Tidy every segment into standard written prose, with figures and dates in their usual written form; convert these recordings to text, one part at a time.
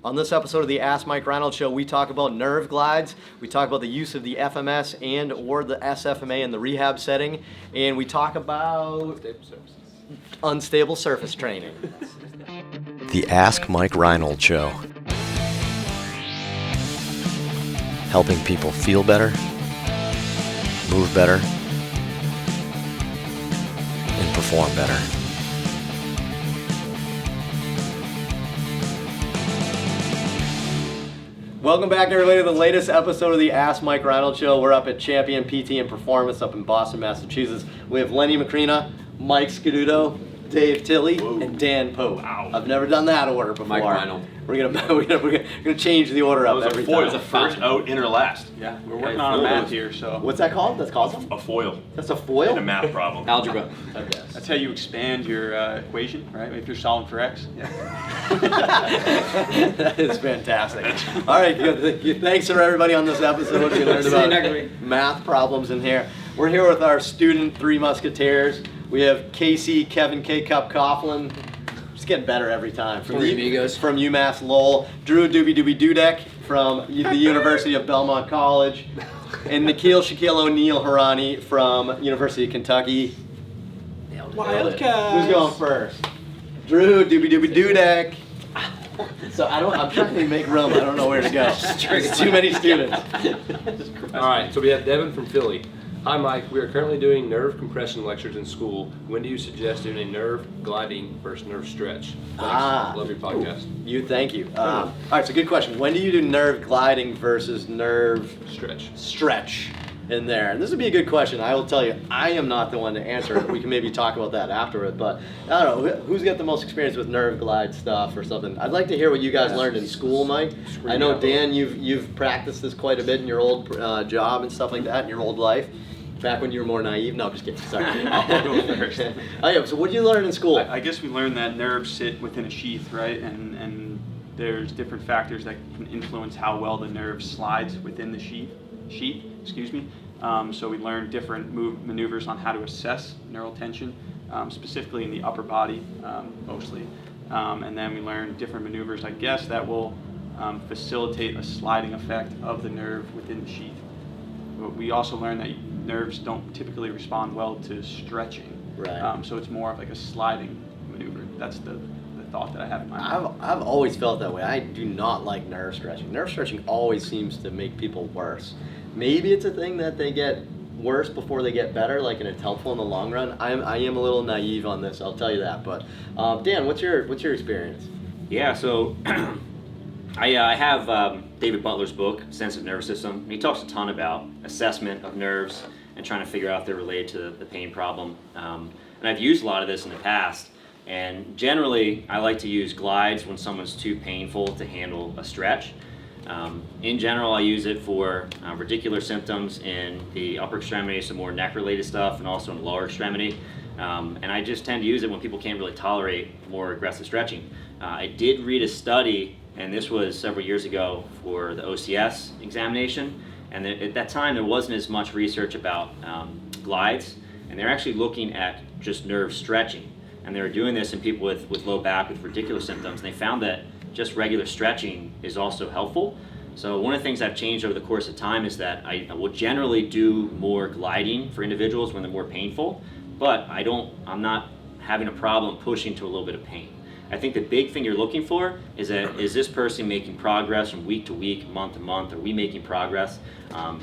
On this episode of the Ask Mike Reinold Show, we talk about nerve glides, we talk about the use of the FMS and or the SFMA in the rehab setting, and we talk about unstable surface training. The Ask Mike Reinold Show. Helping people feel better, move better, and perform better. Welcome back, everybody, to the latest episode of the Ask Mike Reinold Show. We're up at Champion PT and Performance up in Boston, Massachusetts. We have Lenny Macrina, Mike Scaduto, Dave Tilley, and Dan Pope. Wow. I've never done that order before. Mike Reinold. We're gonna change the order up every time. It's a first out, inner last. Yeah, we're working on a math here, so. What's that called? That's called A foil. That's a foil? And a math problem. Algebra. Okay. That's how you expand your equation, right? If you're solving for x. That is fantastic. All right, good. Thanks for everybody on this episode. We learned about math problems in here. We're here with our student Three Musketeers. We have Casey, Kevin K. Cup Coughlin. Just getting better every time. From UMass Lowell. Drew Doobie Doobie Dudek from the University of Belmont College. And Nikhil Shaquille O'Neal Harani from University of Kentucky. Wildcats. Who's going first? Drew Doobie Doobie Dudek. So I'm trying to make room. I don't know where to go. There's too many students. All right, so we have Devin from Philly. Hi, Mike. We are currently doing nerve compression lectures in school. When do you suggest doing a nerve gliding versus nerve stretch? Thanks. Love your podcast. Thank you. All right, so good question. When do you do nerve gliding versus nerve stretch in there? And this would be a good question. I will tell you, I am not the one to answer it. We can maybe talk about that afterward. But I don't know, who's got the most experience with nerve glide stuff or something? I'd like to hear what you guys learned in school, Mike. I know, Dan, you've practiced this quite a bit in your old job and stuff like that, in your old life. Back when you were more naive? No, I'm just kidding. Sorry. I'll go first. Oh, yeah, so what did you learn in school? I guess we learned that nerves sit within a sheath, right? And there's different factors that can influence how well the nerve slides within the sheath. So we learned different maneuvers on how to assess neural tension, specifically in the upper body, mostly. And then we learned different maneuvers, I guess, that will facilitate a sliding effect of the nerve within the sheath. But we also learned that nerves don't typically respond well to stretching. Right. So it's more of like a sliding maneuver. That's the thought that I have in my mind. I've always felt that way. I do not like nerve stretching. Nerve stretching always seems to make people worse. Maybe it's a thing that they get worse before they get better, like, and it's helpful in the long run. I am a little naive on this, I'll tell you that. But Dan, what's your experience? Yeah, so I have David Butler's book, Sensitive Nervous System, and he talks a ton about assessment of nerves and trying to figure out if they're related to the pain problem. And I've used a lot of this in the past, and generally I like to use glides when someone's too painful to handle a stretch. In general, I use it for radicular symptoms in the upper extremity, some more neck-related stuff, and also in the lower extremity. And I just tend to use it when people can't really tolerate more aggressive stretching. I did read a study, and this was several years ago for the OCS examination, and at that time there wasn't as much research about glides, and they're actually looking at just nerve stretching. And they were doing this in people with low back, with radicular symptoms, and they found that just regular stretching is also helpful. So one of the things I've changed over the course of time is that I will generally do more gliding for individuals when they're more painful, but I'm not having a problem pushing to a little bit of pain. I think the big thing you're looking for is this person making progress from week to week, month to month? Are we making progress?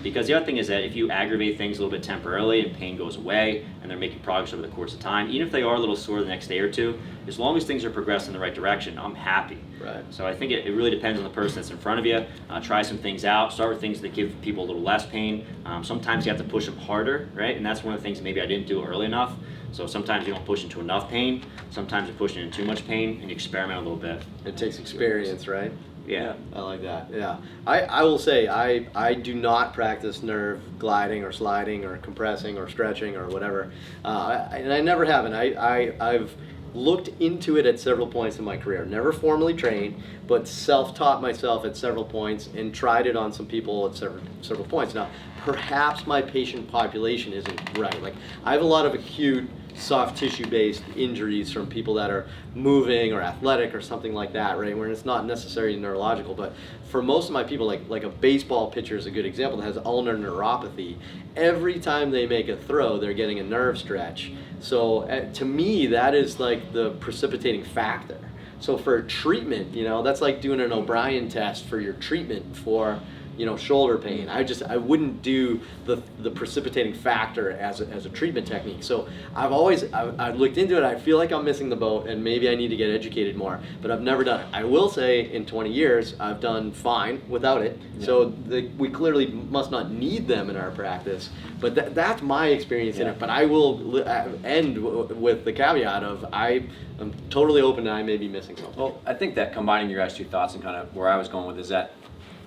Because the other thing is that if you aggravate things a little bit temporarily and pain goes away and they're making progress over the course of time, even if they are a little sore the next day or two, as long as things are progressing in the right direction, I'm happy. Right. So I think it really depends on the person that's in front of you. Try some things out. Start with things that give people a little less pain. Sometimes you have to push them harder, right? And that's one of the things that maybe I didn't do early enough. So sometimes you don't push into enough pain. Sometimes you're pushing into too much pain, and you experiment a little bit. It takes experience, right? Yeah. I like that. Yeah. I will say I do not practice nerve gliding or sliding or compressing or stretching or whatever. And I never have. And I've looked into it at several points in my career. Never formally trained, but self-taught myself at several points and tried it on some people at several points. Now, perhaps my patient population isn't right. Like, I have a lot of acute soft tissue-based injuries from people that are moving or athletic or something like that, right? Where it's not necessarily neurological, but for most of my people, like a baseball pitcher is a good example that has ulnar neuropathy. Every time they make a throw, they're getting a nerve stretch. So to me, that is like the precipitating factor. So for treatment, that's like doing an O'Brien test for your treatment for, shoulder pain. I wouldn't do the precipitating factor as a treatment technique. So I've looked into it. I feel like I'm missing the boat, and maybe I need to get educated more, but I've never done it. I will say in 20 years, I've done fine without it. Yeah. So we clearly must not need them in our practice, but that's my experience in it. But I will end with the caveat of I'm totally open to I may be missing something. Well, I think that combining your guys' two thoughts and kind of where I was going with is that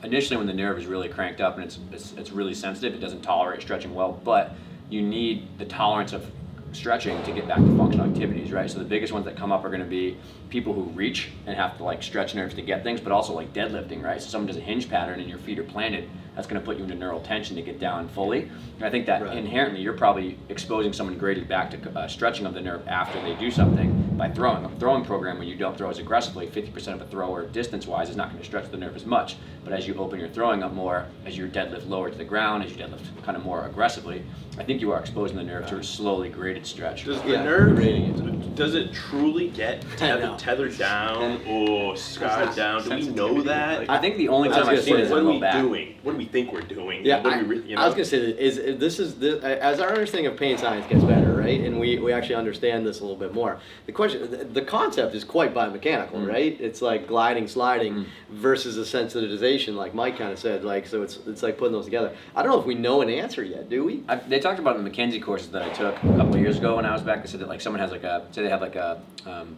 initially when the nerve is really cranked up and it's really sensitive, it doesn't tolerate stretching well, but you need the tolerance of stretching to get back to functional activities, right? So the biggest ones that come up are going to be people who reach and have to like stretch nerves to get things, but also like deadlifting, right? So someone does a hinge pattern and your feet are planted, that's going to put you into neural tension to get down fully. And I think that inherently you're probably exposing someone graded back to stretching of the nerve after they do something by throwing. A throwing program, when you don't throw as aggressively, 50% of a thrower distance-wise is not going to stretch the nerve as much. But as you open your throwing up more, as you deadlift lower to the ground, as you deadlift kind of more aggressively, I think you are exposing the nerve to a slowly graded stretch. Does the nerve, does it truly get tethered down or scarred down? Do we know that? I think the only time I've seen it is what in are low we back. doing? What do we think we're doing? Yeah, What I do we, was gonna say that as our understanding of pain science gets better, right, and we actually understand this a little bit more. The concept is quite biomechanical, right? It's like gliding, sliding versus a sensitization, like Mike kind of said. Like so, it's like putting those together. I don't know if we know an answer yet, do we? They talked about in the McKenzie courses that I took a couple of years ago when I was back. They said that like someone has like they have like a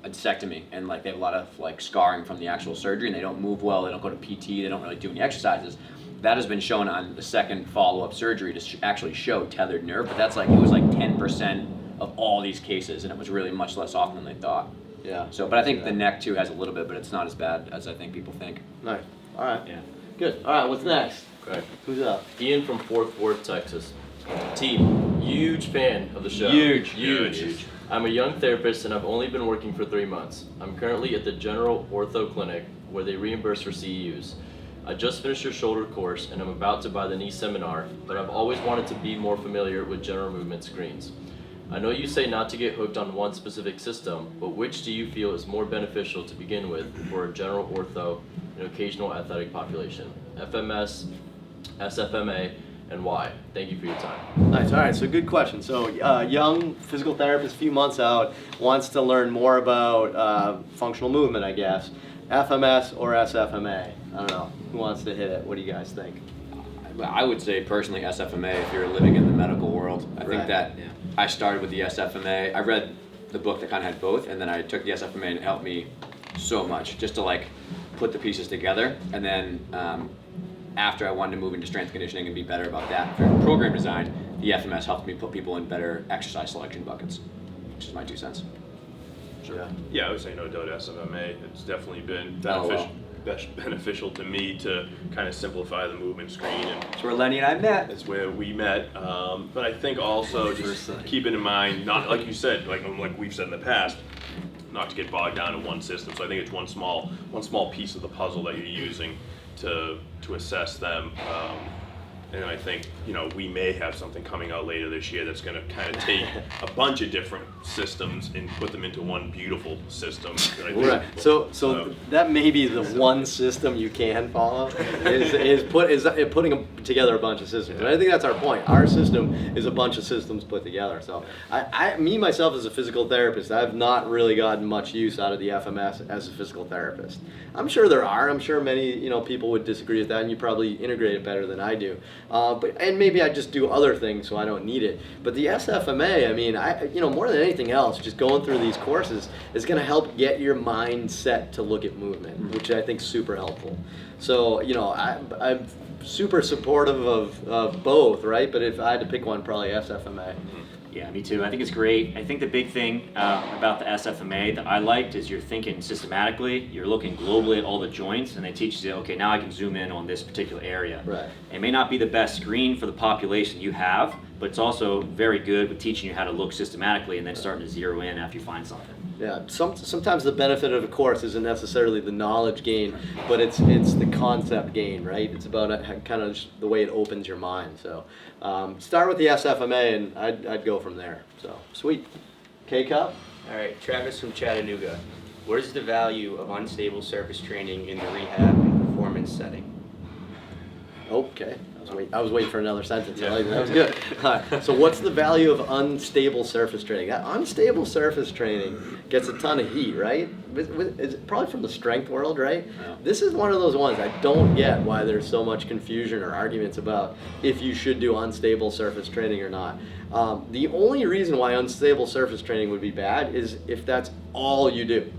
discectomy and like they have a lot of like scarring from the actual surgery and they don't move well. They don't go to PT. They don't really do any exercises. That has been shown on the second follow-up surgery to actually show tethered nerve, but that's like it was like 10% of all these cases, and it was really much less often than they thought. Yeah. So, but I think the neck too has a little bit, but it's not as bad as I think people think. Nice. All right. Yeah. Good. All right. What's next? Okay. Who's up? Ian from Fort Worth, Texas. Team, huge fan of the show. Huge. I'm a young therapist and I've only been working for 3 months. I'm currently at the General Ortho Clinic where they reimburse for CEUs. I just finished your shoulder course and I'm about to buy the knee seminar, but I've always wanted to be more familiar with general movement screens. I know you say not to get hooked on one specific system, but which do you feel is more beneficial to begin with for a general ortho and occasional athletic population? FMS, SFMA, and why? Thank you for your time. Nice. All right. So good question. So young physical therapist, few months out, wants to learn more about functional movement, I guess. FMS or SFMA? I don't know. Who wants to hit it? What do you guys think? I would say personally SFMA if you're living in the medical world. I think that Yeah. I started with the SFMA. I read the book that kind of had both, and then I took the SFMA and it helped me so much just to like put the pieces together. And then after I wanted to move into strength conditioning and be better about that for program design, the FMS helped me put people in better exercise selection buckets, which is my 2 cents. Sure. Yeah, I would say no doubt SFMA. It's definitely been beneficial to me to kind of simplify the movement screen, and That's where Lenny and I met. that's where we met. But I think also just keeping in mind, not like you said, like we've said in the past, not to get bogged down in one system. So I think it's one small piece of the puzzle that you're using to assess them. And I think, we may have something coming out later this year that's going to kind of take a bunch of different systems and put them into one beautiful system. That I think Right. So that may be the one system you can follow is putting together a bunch of systems. And I think that's our point. Our system is a bunch of systems put together. So me myself as a physical therapist, I've not really gotten much use out of the FMS as a physical therapist. I'm sure there are. I'm sure many people would disagree with that, and you probably integrate it better than I do. And maybe I just do other things so I don't need it. But the SFMA, I mean, more than anything else, just going through these courses is going to help get your mind set to look at movement, which I think is super helpful. So, I'm super supportive of both, right? But if I had to pick one, probably SFMA. Yeah, me too. I think it's great. I think the big thing about the SFMA that I liked is you're thinking systematically, you're looking globally at all the joints, and they teach you, okay, now I can zoom in on this particular area. Right. It may not be the best screen for the population you have, but it's also very good with teaching you how to look systematically and then starting to zero in after you find something. Yeah, sometimes the benefit of a course isn't necessarily the knowledge gain, but it's the concept gain, right? It's about kind of the way it opens your mind. So start with the SFMA, and I'd go from there. So sweet. K-Cup? All right, Travis from Chattanooga. What is the value of unstable surface training in the rehab and performance setting? Okay. I was waiting for another sentence. I like that. That was good. All right. So what's the value of unstable surface training? That unstable surface training gets a ton of heat, right? It's probably from the strength world, right? Yeah. This is one of those ones I don't get why there's so much confusion or arguments about if you should do unstable surface training or not. The only reason why unstable surface training would be bad is if that's all you do,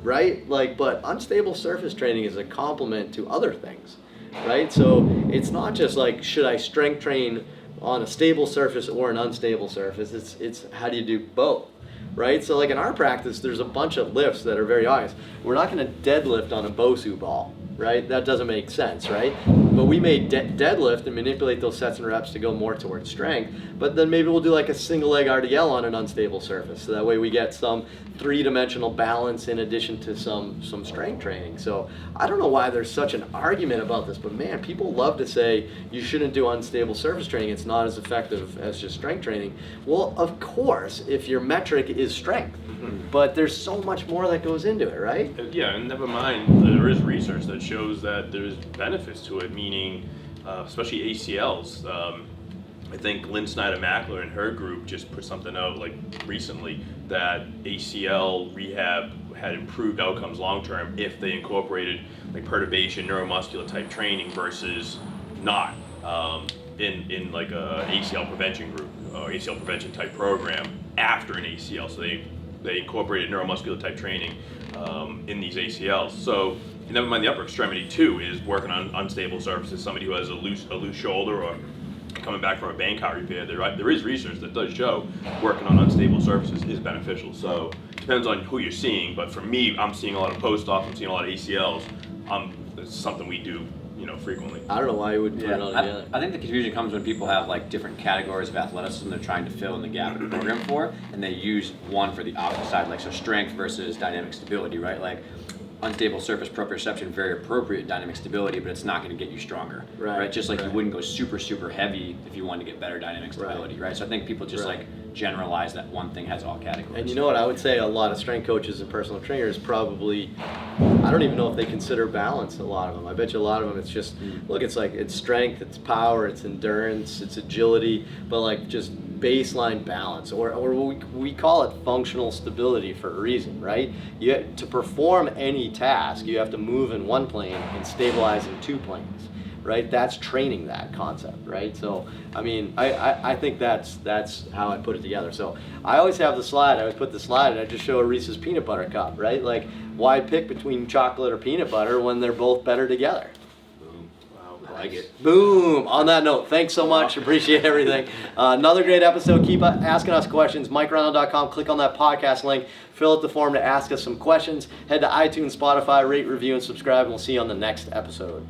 right? But unstable surface training is a complement to other things. Right? So it's not just like, should I strength train on a stable surface or an unstable surface? It's how do you do both? Right? So like in our practice, there's a bunch of lifts that are very obvious. We're not going to deadlift on a BOSU ball, right? That doesn't make sense, right? But we may deadlift and manipulate those sets and reps to go more towards strength, but then maybe we'll do like a single leg RDL on an unstable surface. So that way we get some three-dimensional balance in addition to some strength training. So I don't know why there's such an argument about this, but man, people love to say you shouldn't do unstable surface training. It's not as effective as just strength training. Well, of course, if your metric is strength, but there's so much more that goes into it, right? Yeah, and never mind, there is research that shows that there's benefits to it, meaning especially ACLs. I think Lynn Snyder-Mackler and her group just put something out like recently that ACL rehab had improved outcomes long term if they incorporated like perturbation, neuromuscular type training versus not in like a ACL prevention group or ACL prevention type program after an ACL. So they incorporated neuromuscular type training in these ACLs. So never mind the upper extremity too is working on unstable surfaces. Somebody who has a loose shoulder or coming back from a Bankart repair, there is research that does show working on unstable surfaces is beneficial. So it depends on who you're seeing, but for me, I'm seeing a lot of post-op, I'm seeing a lot of ACLs. It's something we do, frequently. I don't know why you would put it all together. I think the confusion comes when people have like different categories of athleticism they're trying to fill in the gap in the program for, and they use one for the opposite side, like so strength versus dynamic stability, right? Like unstable surface proprioception, very appropriate dynamic stability, but it's not going to get you stronger, right? Just like you wouldn't go super, super heavy if you wanted to get better dynamic stability, right? So I think people just like generalize that one thing has all categories. And you know what, I would say a lot of strength coaches and personal trainers probably, I don't even know if they consider balance, a lot of them. I bet you a lot of them it's just, look, it's strength, it's power, it's endurance, it's agility, but like just baseline balance, or we call it functional stability for a reason, right? To perform any task, you have to move in one plane and stabilize in two planes, right? That's training that concept, right? So, I mean, I think that's how I put it together. So I always have the slide, I always put the slide and I just show a Reese's peanut butter cup, right? Like, why pick between chocolate or peanut butter when they're both better together? I like it. Boom! On that note, thanks so much. Appreciate everything. Another great episode. Keep asking us questions. MikeReinold.com. Click on that podcast link. Fill out the form to ask us some questions. Head to iTunes, Spotify, rate, review, and subscribe, and we'll see you on the next episode.